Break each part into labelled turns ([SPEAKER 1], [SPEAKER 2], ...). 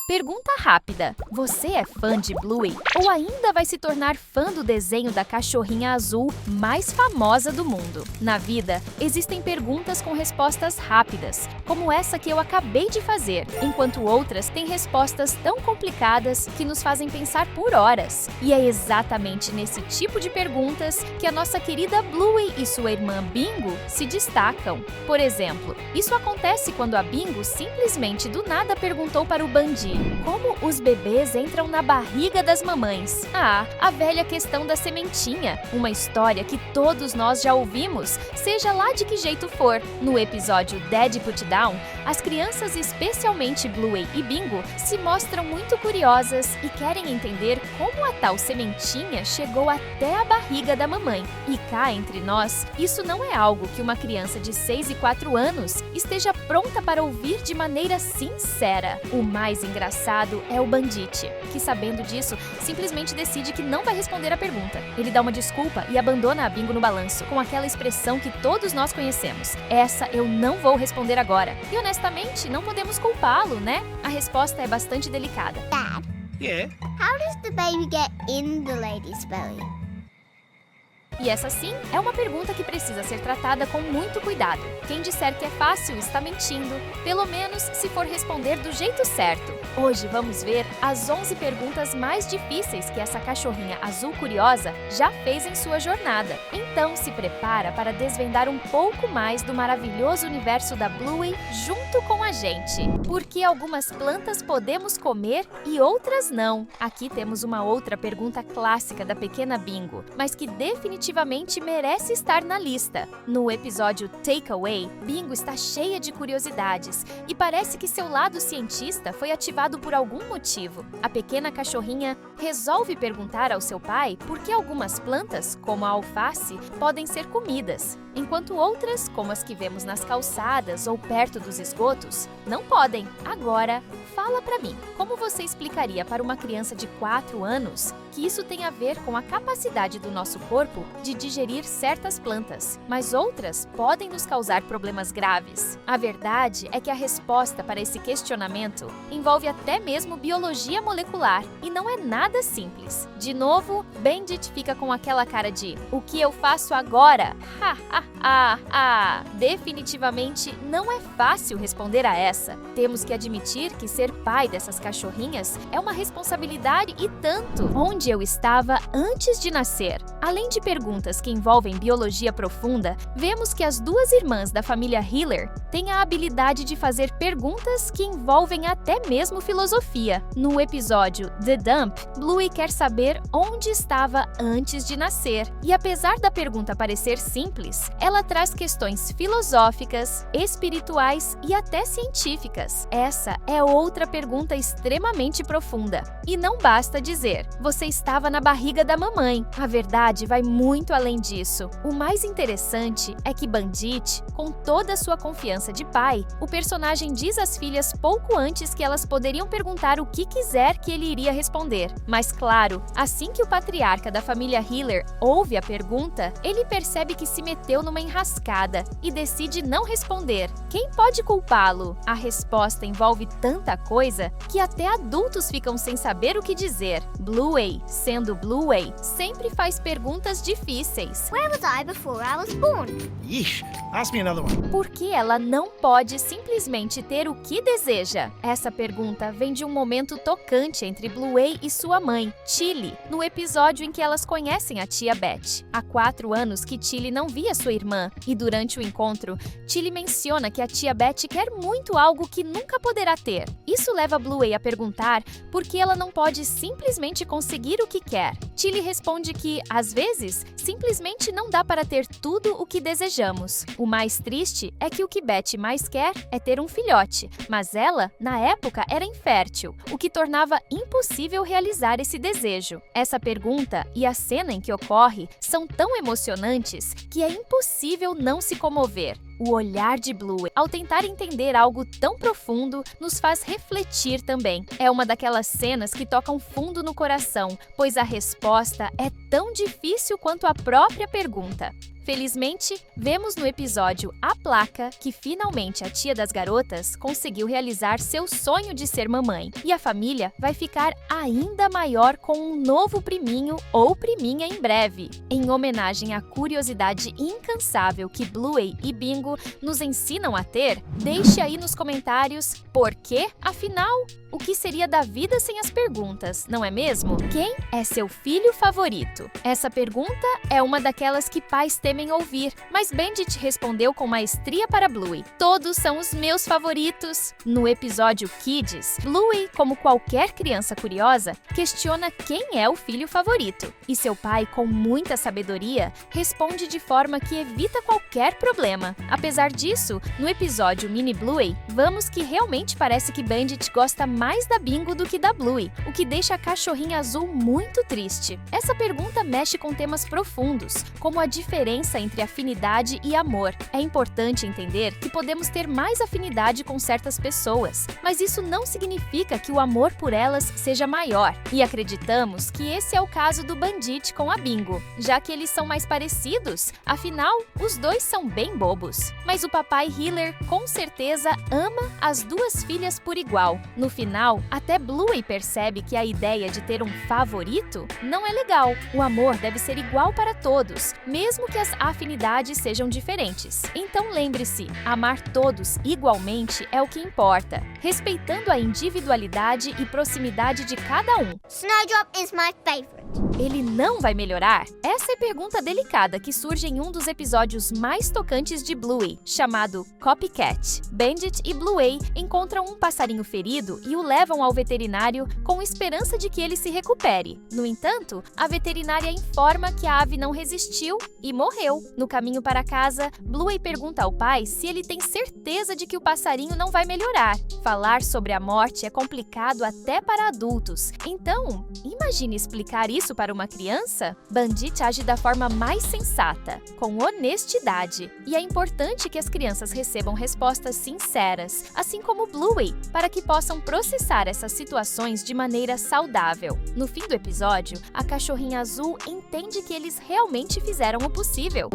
[SPEAKER 1] Pergunta rápida: você é fã de Bluey ou ainda vai se tornar fã do desenho da cachorrinha azul mais famosa do mundo? Na vida, existem perguntas com respostas rápidas, como essa que eu acabei de fazer, enquanto outras têm respostas tão complicadas que nos fazem pensar por horas. E é exatamente nesse tipo de perguntas que a nossa querida Bluey e sua irmã Bingo se destacam. Por exemplo, isso acontece quando a Bingo simplesmente do nada perguntou para o Bandi: como os bebês entram na barriga das mamães? A velha questão da sementinha, uma história que todos nós já ouvimos, seja lá de que jeito for. No episódio Daddy Put Down, as crianças, especialmente Bluey e Bingo, se mostram muito curiosas e querem entender como a tal sementinha chegou até a barriga da mamãe. E cá entre nós, isso não é algo que uma criança de 6 e 4 anos esteja pronta para ouvir de maneira sincera. O mais engraçado é o Bandit, que, sabendo disso, simplesmente decide que não vai responder a pergunta. Ele dá uma desculpa e abandona a Bingo no balanço, com aquela expressão que todos nós conhecemos: essa eu não vou responder agora. E honestamente, não podemos culpá-lo, né? A resposta é bastante delicada.
[SPEAKER 2] Dad,
[SPEAKER 3] Yeah.
[SPEAKER 2] how does the baby get in the lady's belly?
[SPEAKER 1] E essa sim é uma pergunta que precisa ser tratada com muito cuidado. Quem disser que é fácil está mentindo, pelo menos se for responder do jeito certo. Hoje vamos ver as 11 perguntas mais difíceis que essa cachorrinha azul curiosa já fez em sua jornada. Então se prepara para desvendar um pouco mais do maravilhoso universo da Bluey junto com a gente. Porque algumas plantas podemos comer e outras não. Aqui temos uma outra pergunta clássica da pequena Bingo, mas que definitivamente merece estar na lista. No episódio Takeaway, Bingo está cheia de curiosidades e parece que seu lado cientista foi ativado por algum motivo. A pequena cachorrinha resolve perguntar ao seu pai por que algumas plantas, como a alface, podem ser comidas, enquanto outras, como as que vemos nas calçadas ou perto dos esgotos, não podem. Agora, fala pra mim, como você explicaria para uma criança de 4 anos que isso tem a ver com a capacidade do nosso corpo de digerir certas plantas, mas outras podem nos causar problemas graves? A verdade é que a resposta para esse questionamento envolve até mesmo biologia molecular e não é nada simples. De novo, Bandit fica com aquela cara de: o que eu faço agora? Definitivamente não é fácil responder a essa. Temos que admitir que ser pai dessas cachorrinhas é uma responsabilidade e tanto. Onde eu estava antes de nascer? Além de perguntas que envolvem biologia profunda, vemos que as duas irmãs da família Hiller têm a habilidade de fazer perguntas que envolvem até mesmo filosofia. No episódio The Dump, Bluey quer saber onde estava antes de nascer. E apesar da pergunta parecer simples, ela traz questões filosóficas, espirituais e até científicas. Essa é outra pergunta extremamente profunda. E não basta dizer: você estava na barriga da mamãe. A verdade vai muito além disso. O mais interessante é que Bandit, com toda a sua confiança de pai, o personagem diz às filhas pouco antes que elas poderiam perguntar o que quiser que ele iria responder. Mas claro, assim que o patriarca da família Hiller ouve a pergunta, ele percebe que se meteu numa enrascada e decide não responder. Quem pode culpá-lo? A resposta envolve tanta coisa que até adultos ficam sem saber o que dizer. Bluey, sendo Bluey, sempre faz perguntas difíceis.
[SPEAKER 2] Where was I before I was born?
[SPEAKER 3] Yeesh. Ask me another one.
[SPEAKER 1] Por que ela não pode simplesmente ter o que deseja? Essa pergunta vem de um momento tocante entre Bluey e sua mãe, Tilly, no episódio em que elas conhecem a tia Beth. Há 4 anos que Tilly não via sua irmã, e durante o encontro, Tilly menciona que a tia Beth quer muito algo que nunca poderá ter. Isso leva Bluey a perguntar por que ela não pode simplesmente conseguir o que quer. Tilly responde que, às vezes, simplesmente não dá para ter tudo o que desejamos. O mais triste é que o que Beth mais quer é ter um filhote, mas ela, na época, era infértil, o que tornava impossível realizar esse desejo. Essa pergunta e a cena em que ocorre são tão emocionantes que é impossível não se comover. O olhar de Bluey, ao tentar entender algo tão profundo, nos faz refletir também. É uma daquelas cenas que tocam fundo no coração, pois a resposta é tão difícil quanto a própria pergunta. Felizmente, vemos no episódio A Placa que finalmente a tia das garotas conseguiu realizar seu sonho de ser mamãe. E a família vai ficar ainda maior com um novo priminho ou priminha em breve. Em homenagem à curiosidade incansável que Bluey e Bingo nos ensinam a ter, deixe aí nos comentários por quê, afinal, o que seria da vida sem as perguntas, não é mesmo? Quem é seu filho favorito? Essa pergunta é uma daquelas que pais temem ouvir, mas Bandit respondeu com maestria para Bluey. Todos são os meus favoritos. No episódio Kids, Bluey, como qualquer criança curiosa, questiona quem é o filho favorito. E seu pai, com muita sabedoria, responde de forma que evita qualquer problema. Apesar disso, no episódio Mini Bluey, vamos que realmente parece que Bandit gosta mais da Bingo do que da Bluey, o que deixa a cachorrinha azul muito triste. Essa pergunta mexe com temas profundos, como a diferença entre afinidade e amor. É importante entender que podemos ter mais afinidade com certas pessoas, mas isso não significa que o amor por elas seja maior. E acreditamos que esse é o caso do Bandit com a Bingo, já que eles são mais parecidos, afinal, os dois são bem bobos. Mas o papai Healer com certeza ama as duas filhas por igual. No final, até Bluey percebe que a ideia de ter um favorito não é legal. O amor deve ser igual para todos, mesmo que as afinidades sejam diferentes. Então lembre-se, amar todos igualmente é o que importa, respeitando a individualidade e proximidade de cada um.
[SPEAKER 2] Snowdrop is my favorite.
[SPEAKER 1] Ele não vai melhorar? Essa é a pergunta delicada que surge em um dos episódios mais tocantes de Bluey, chamado Copycat. Bandit e Bluey encontram um passarinho ferido e o levam ao veterinário com esperança de que ele se recupere. No entanto, a veterinária informa que a ave não resistiu e morreu. No caminho para casa, Bluey pergunta ao pai se ele tem certeza de que o passarinho não vai melhorar. Falar sobre a morte é complicado até para adultos. Então, imagine explicar isso para uma criança? Bandit age da forma mais sensata, com honestidade. E é importante que as crianças recebam respostas sinceras, assim como Bluey, para que possam processar essas situações de maneira saudável. No fim do episódio, a cachorrinha azul entende que eles realmente fizeram o possível.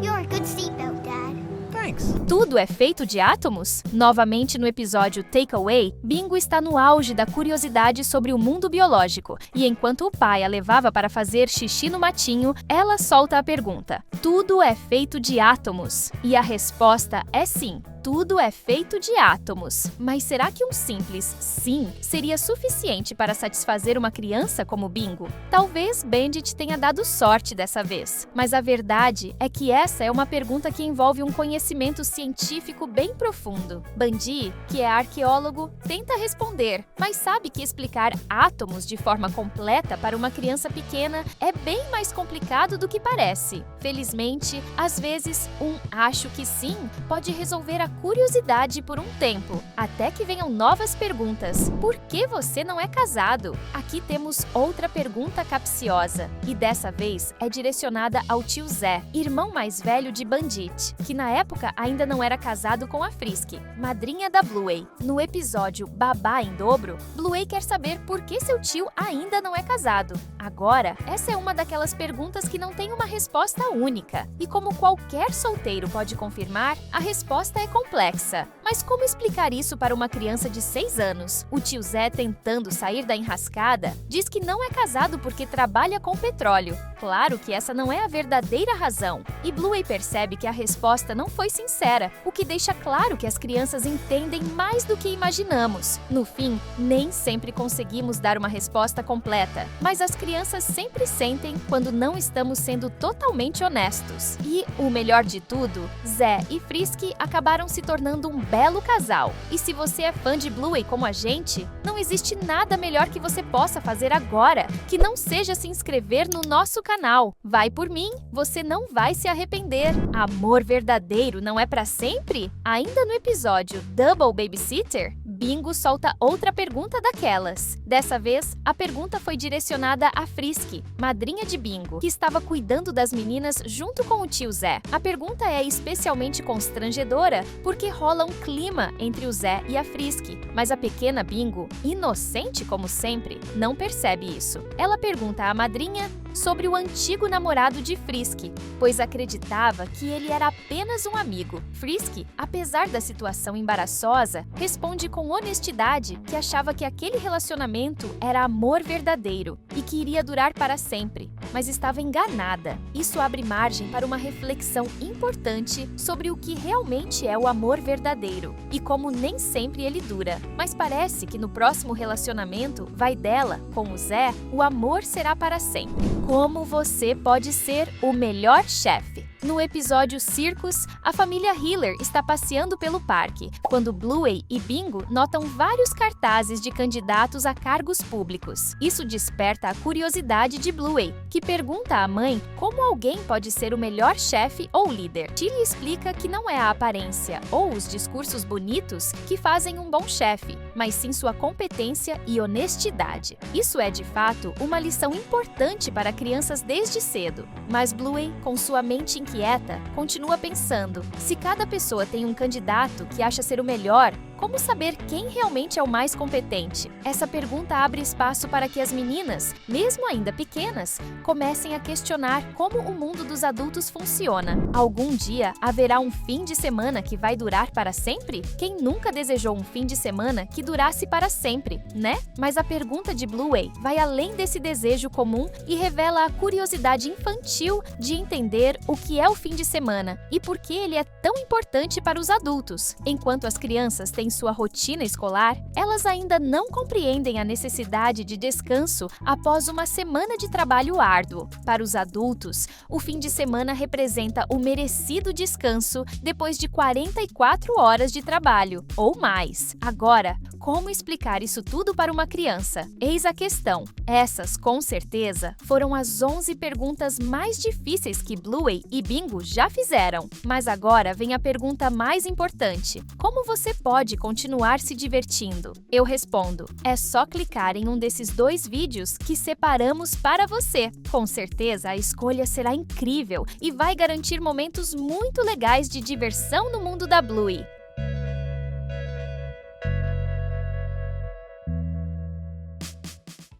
[SPEAKER 2] You're a good seatbelt, Dad.
[SPEAKER 3] Thanks.
[SPEAKER 1] Tudo é feito de átomos? Novamente no episódio Takeaway, Bingo está no auge da curiosidade sobre o mundo biológico, e enquanto o pai a levava para fazer xixi no matinho, ela solta a pergunta: tudo é feito de átomos? E a resposta é sim. Tudo é feito de átomos. Mas será que um simples sim seria suficiente para satisfazer uma criança como Bingo? Talvez Bandit tenha dado sorte dessa vez. Mas a verdade é que essa é uma pergunta que envolve um conhecimento científico bem profundo. Bandi, que é arqueólogo, tenta responder, mas sabe que explicar átomos de forma completa para uma criança pequena é bem mais complicado do que parece. Felizmente, às vezes, acho que sim pode resolver a curiosidade por um tempo, até que venham novas perguntas. Por que você não é casado? Aqui temos outra pergunta capciosa, e dessa vez é direcionada ao tio Zé, irmão mais velho de Bandit, que na época ainda não era casado com a Frisky, madrinha da Bluey. No episódio Babá em Dobro, Bluey quer saber por que seu tio ainda não é casado. Agora, essa é uma daquelas perguntas que não tem uma resposta única, e como qualquer solteiro pode confirmar, a resposta é complexa. Mas como explicar isso para uma criança de 6 anos? O tio Zé, tentando sair da enrascada, diz que não é casado porque trabalha com petróleo. Claro que essa não é a verdadeira razão. E Bluey percebe que a resposta não foi sincera, o que deixa claro que as crianças entendem mais do que imaginamos. No fim, nem sempre conseguimos dar uma resposta completa, mas as crianças sempre sentem quando não estamos sendo totalmente honestos. E o melhor de tudo, Zé e Frisky acabaram se tornando um belo casal. E se você é fã de Bluey como a gente, não existe nada melhor que você possa fazer agora que não seja se inscrever no nosso canal. Vai por mim, você não vai se arrepender. Amor verdadeiro não é pra sempre? Ainda no episódio Double Babysitter, Bingo solta outra pergunta daquelas. Dessa vez, a pergunta foi direcionada a Frisky, madrinha de Bingo, que estava cuidando das meninas junto com o tio Zé. A pergunta é especialmente constrangedora porque rola um clima entre o Zé e a Frisky, mas a pequena Bingo, inocente como sempre, não percebe isso. Ela pergunta à madrinha sobre o antigo namorado de Frisky, pois acreditava que ele era apenas um amigo. Frisky, apesar da situação embaraçosa, responde com honestidade que achava que aquele relacionamento era amor verdadeiro e que iria durar para sempre, mas estava enganada. Isso abre margem para uma reflexão importante sobre o que realmente é o amor verdadeiro e como nem sempre ele dura. Mas parece que no próximo relacionamento vai dela, com o Zé, o amor será para sempre. Como você pode ser o melhor chefe? No episódio Circus, a família Hiller está passeando pelo parque, quando Bluey e Bingo notam vários cartazes de candidatos a cargos públicos. Isso desperta a curiosidade de Bluey, que pergunta à mãe como alguém pode ser o melhor chefe ou líder. Tilly explica que não é a aparência ou os discursos bonitos que fazem um bom chefe, mas sim sua competência e honestidade. Isso é, de fato, uma lição importante para crianças desde cedo. Mas Bluey, com sua mente inquieta, continua pensando: se cada pessoa tem um candidato que acha ser o melhor, como saber quem realmente é o mais competente? Essa pergunta abre espaço para que as meninas, mesmo ainda pequenas, comecem a questionar como o mundo dos adultos funciona. Algum dia haverá um fim de semana que vai durar para sempre? Quem nunca desejou um fim de semana que durasse para sempre, né? Mas a pergunta de Bluey vai além desse desejo comum e revela a curiosidade infantil de entender o que é o fim de semana e por que ele é tão importante para os adultos. Enquanto as crianças têm sua rotina escolar, elas ainda não compreendem a necessidade de descanso após uma semana de trabalho árduo. Para os adultos, o fim de semana representa o merecido descanso depois de 44 horas de trabalho, ou mais. Agora, como explicar isso tudo para uma criança? Eis a questão. Essas, com certeza, foram as 11 perguntas mais difíceis que Bluey e Bingo já fizeram. Mas agora vem a pergunta mais importante: como você pode continuar se divertindo? Eu respondo: é só clicar em um desses 2 vídeos que separamos para você. Com certeza a escolha será incrível e vai garantir momentos muito legais de diversão no mundo da Bluey.